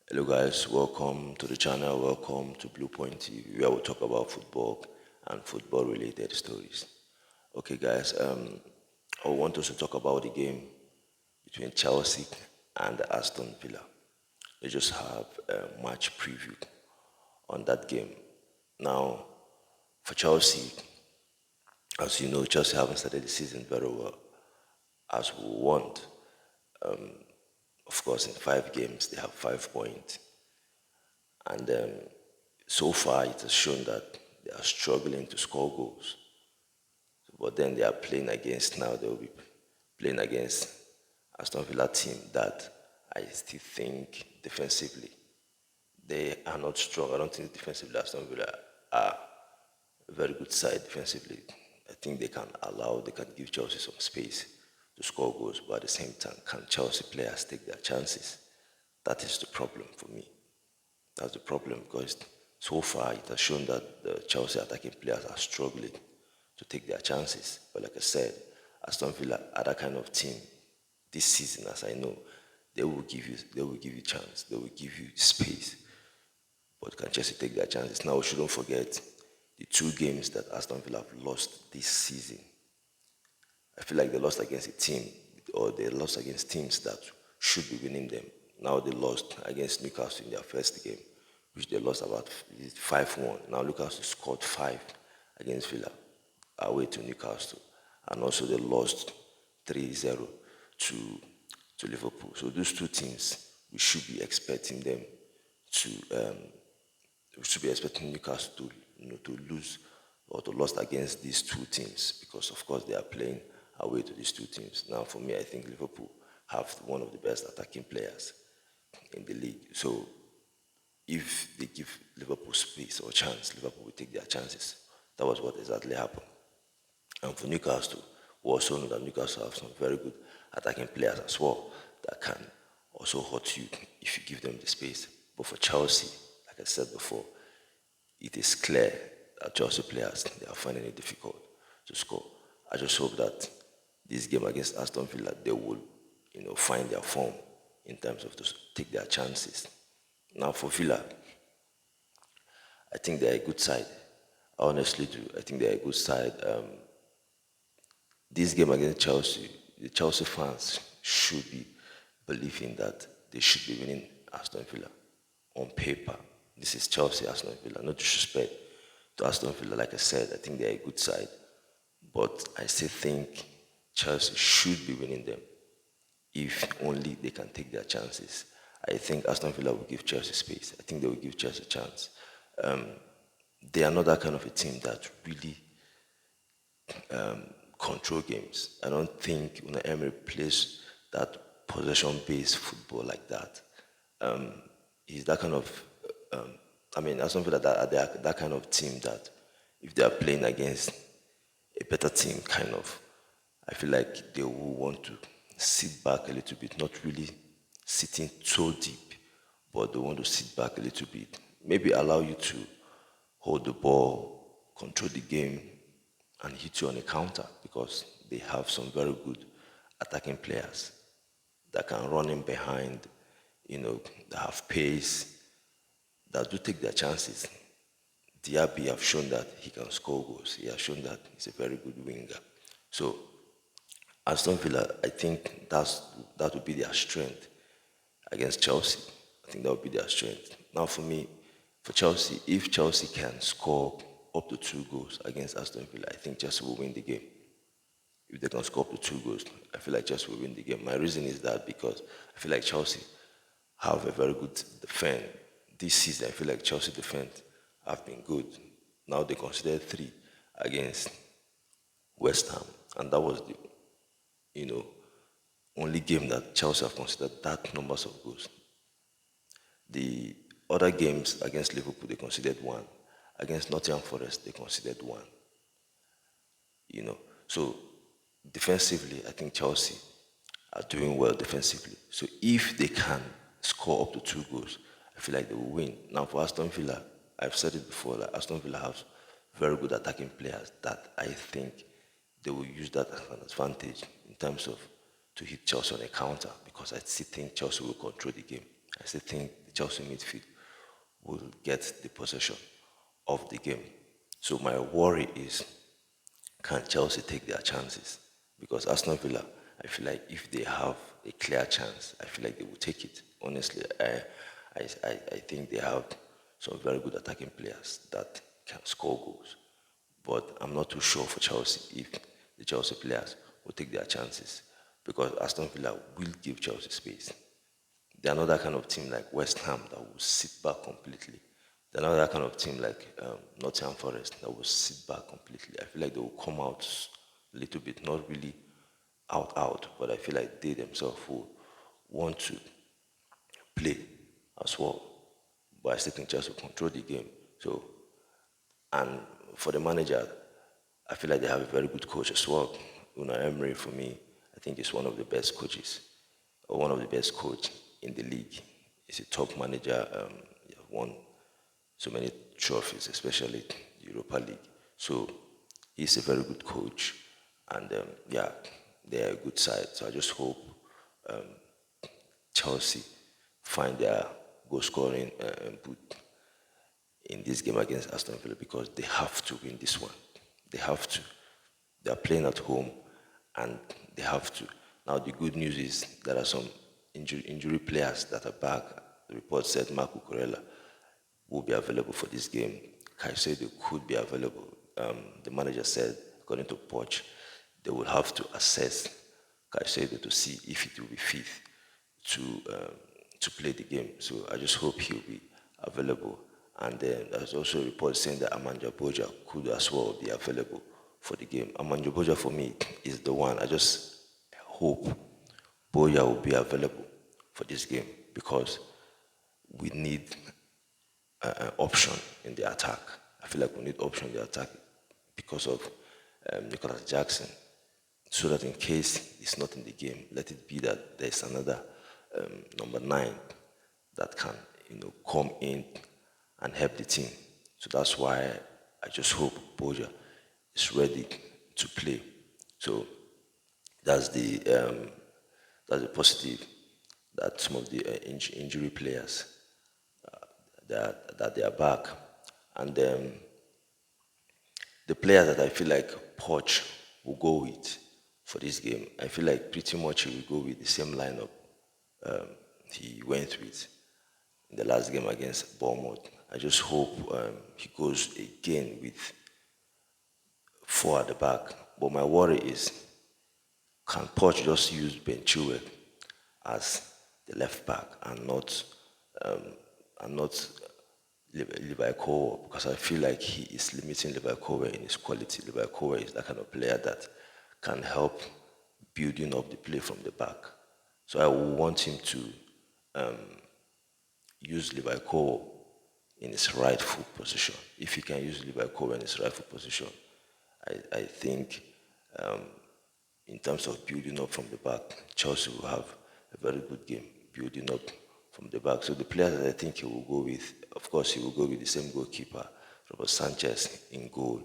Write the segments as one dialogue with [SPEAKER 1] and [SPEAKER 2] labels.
[SPEAKER 1] Hello guys, welcome to the channel, welcome to Blue Point TV where we talk about football and football related stories. Okay guys, I want us to talk about the game between Chelsea and Aston Villa. They just have a match preview on that game. Now, for Chelsea, as you know, Chelsea haven't started the season very well as we want. Of course, in 5 games, they have 5 points. And so far, it has shown that they are struggling to score goals. But then they are playing against, now they will be playing against Aston Villa team that I still think defensively they are not strong. I don't think defensively Aston Villa are a very good side defensively. I think they can give Chelsea some space to score goals, but at the same time, can Chelsea players take their chances? That is the problem for me. That's the problem because so far it has shown that the Chelsea attacking players are struggling to take their chances. But like I said, Aston Villa are that kind of team this season, as I know, they will give you chance, they will give you space. But can Chelsea take their chances? Now we shouldn't forget the 2 games that Aston Villa have lost this season. I feel like they lost against a team, or they lost against teams that should be winning them. Now they lost against Newcastle in their first game, which they lost about 5-1. Now Newcastle scored 5 against Villa away to Newcastle. And also they lost 3-0 to, to Liverpool. So those 2 teams, we should be expecting them to, we should be expecting Newcastle to, to lose or to lose against these 2 teams because of course they are playing away to these 2 teams. Now for me, I think Liverpool have one of the best attacking players in the league. So if they give Liverpool space or chance, Liverpool will take their chances. That was what exactly happened. And for Newcastle, we also know that Newcastle have some very good attacking players as well that can also hurt you if you give them the space. But for Chelsea, like I said before, it is clear that Chelsea players they are finding it difficult to score. I just hope that this game against Aston Villa they will, find their form in terms of to take their chances. Now for Villa, I think they're a good side. I honestly do. I think they're a good side. This game against Chelsea, the Chelsea fans should be believing that they should be winning Aston Villa on paper. This is Chelsea, Aston Villa. No disrespect to Aston Villa. Like I said, I think they're a good side. But I still think Chelsea should be winning them if only they can take their chances. I think Aston Villa will give Chelsea space. I think they will give Chelsea a chance. They are not that kind of a team that really control games. I don't think Unai Emery plays that possession-based football like that. He's that kind of, Aston Villa they are that kind of team that if they are playing against a better team, kind of, I feel like they will want to sit back a little bit, not really sitting so deep, but they want to sit back a little bit. Maybe allow you to hold the ball, control the game, and hit you on a counter because they have some very good attacking players that can run in behind, that have pace, that do take their chances. Diaby have shown that he can score goals. He has shown that he's a very good winger. So Aston Villa, I think that would be their strength against Chelsea. I think that would be their strength. Now for me, for Chelsea, if Chelsea can score up to 2 goals against Aston Villa, I think Chelsea will win the game. If they can score up to 2 goals, I feel like Chelsea will win the game. My reason is that because I feel like Chelsea have a very good defense. This season, I feel like Chelsea defense have been good. Now they considered 3 against West Ham, and that was the only game that Chelsea have considered that numbers of goals. The other games against Liverpool, they considered 1. Against Nottingham Forest, they considered 1. So defensively, I think Chelsea are doing well defensively. So if they can score up to 2 goals, I feel like they will win. Now for Aston Villa, I've said it before that Aston Villa has very good attacking players that I think they will use that as an advantage in terms of to hit Chelsea on a counter because I still think Chelsea will control the game. I still think the Chelsea midfield will get the possession of the game. So my worry is, can Chelsea take their chances? Because Aston Villa, I feel like if they have a clear chance, I feel like they will take it. Honestly, I think they have some very good attacking players that can score goals. But I'm not too sure for Chelsea if the Chelsea players will take their chances because Aston Villa will give Chelsea space. They're not that kind of team like West Ham that will sit back completely. They're not that kind of team like Nottingham Forest that will sit back completely. I feel like they will come out a little bit, not really out, but I feel like they themselves will want to play as well. But I still think Chelsea will control the game. So, and for the manager, I feel like they have a very good coach as well. Unai Emery, for me, I think is one of the best coaches, or one of the best coach in the league. He's a top manager. He has won so many trophies, especially the Europa League. So he's a very good coach, and yeah, they're a good side. So I just hope Chelsea find their goal scoring boot in this game against Aston Villa because they have to win this one. They have to. They are playing at home and they have to. Now the good news is there are some injury players that are back. The report said Marco Corella will be available for this game. Caicedo could be available. The manager said, according to Poch, they will have to assess Caicedo to see if it will be fit to to play the game. So I just hope he'll be available. And then there's also a report saying that Amanja Boja could as well be available for the game. Amanja Boja for me is the one. I just hope Boja will be available for this game because we need an option in the attack. I feel like we need option in the attack because of Nicholas Jackson, so that in case he's not in the game, let it be that there's another number 9 that can, come in and help the team. So that's why I just hope Boja is ready to play. So that's the positive that some of the injury players that they are back, and the players that I feel like Poch will go with for this game, I feel like pretty much he will go with the same lineup he went with in the last game against Bournemouth. I just hope he goes again with 4 at the back. But my worry is, can Poch just use Ben Chilwell as the left back and not Levi Cole, because I feel like he is limiting Levi Cole in his quality. Levi Cole is that kind of player that can help building up the play from the back. So I would want him to use Levi Cole in his rightful position. If he can use Levi Cole in his rightful position, I think in terms of building up from the back, Chelsea will have a very good game building up from the back. So the players that I think he will go with, of course, he will go with the same goalkeeper, Robert Sanchez in goal,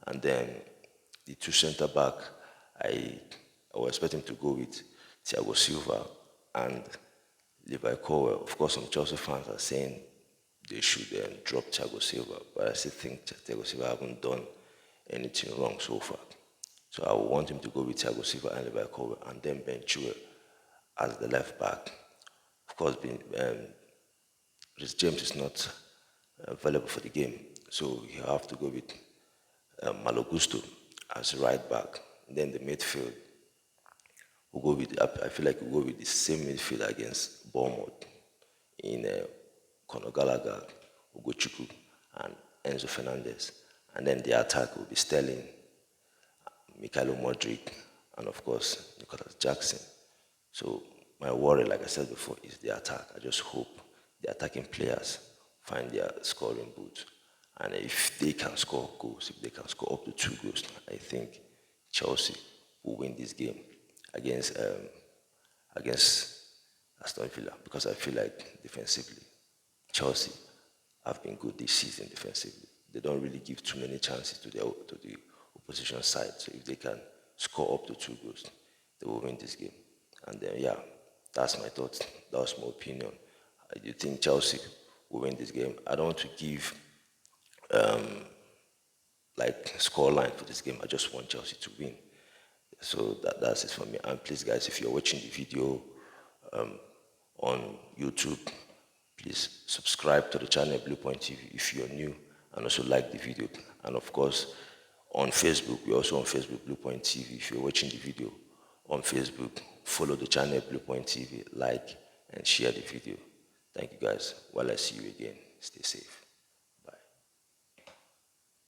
[SPEAKER 1] and then the 2 centre back, I was expecting to go with Thiago Silva and Levi Cole. Of course, some Chelsea fans are saying they should drop Thiago Silva, but I still think Thiago Silva haven't done anything wrong so far. So I would want him to go with Thiago Silva and Levi Cole, and then Ben Chilwell as the left back. Of course, Rhys James is not available for the game, so you have to go with Malo Gusto as right back. Then the midfield, we'll go with, I feel like we'll go with the same midfield against Bournemouth in Conor Gallagher, Ugochukwu, and Enzo Fernandez. And then the attack will be Sterling, Mikhailo Modric, and of course, Nicholas Jackson. So my worry, like I said before, is the attack. I just hope the attacking players find their scoring boots. And if they can score goals, if they can score up to 2 goals, I think Chelsea will win this game against Aston Villa, because I feel like defensively, Chelsea have been good this season defensively. They don't really give too many chances to the opposition side. So if they can score up to 2 goals, they will win this game. And then, yeah, that's my thoughts. That's my opinion. I do think Chelsea will win this game. I don't want to give like scoreline for this game. I just want Chelsea to win. So that's it for me. And please, guys, if you're watching the video on YouTube, please subscribe to the channel Blue Point TV if you're new, and also like the video. And of course, on Facebook, we're also on Facebook Blue Point TV. If you're watching the video on Facebook, follow the channel Blue Point TV, like and share the video. Thank you, guys. While I see you again, stay safe.